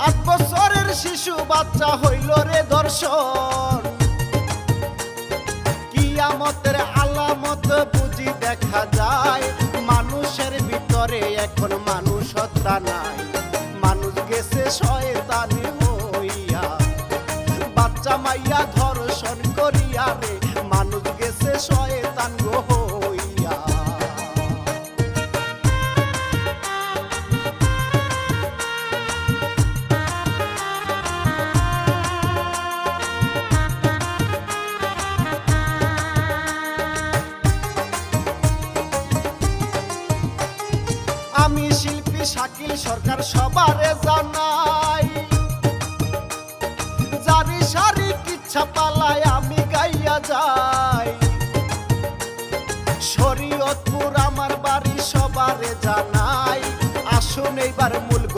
8 বছরের শিশু বাচ্চা হইল রে দর্শন। কিয়ামতের আলামত বুঝি দেখা যায়, মানুষের ভিতরে এখন মানুষত্বা নাই। মানুষ গেছে শয়তানি হইয়া, বাচ্চা মাইয়া ধর্ষণ করিয়া রে, মানুষ গেছে শয়তান গো হইয়া। আমি শিল্পী শাকিল সরকার সবারে জানাই, জারি সারি কিচ্ছা পালায় আমি গাইয়া যাই। শরীয়তপুর আমার বাড়ি সবারে জানাই, আসুন এইবার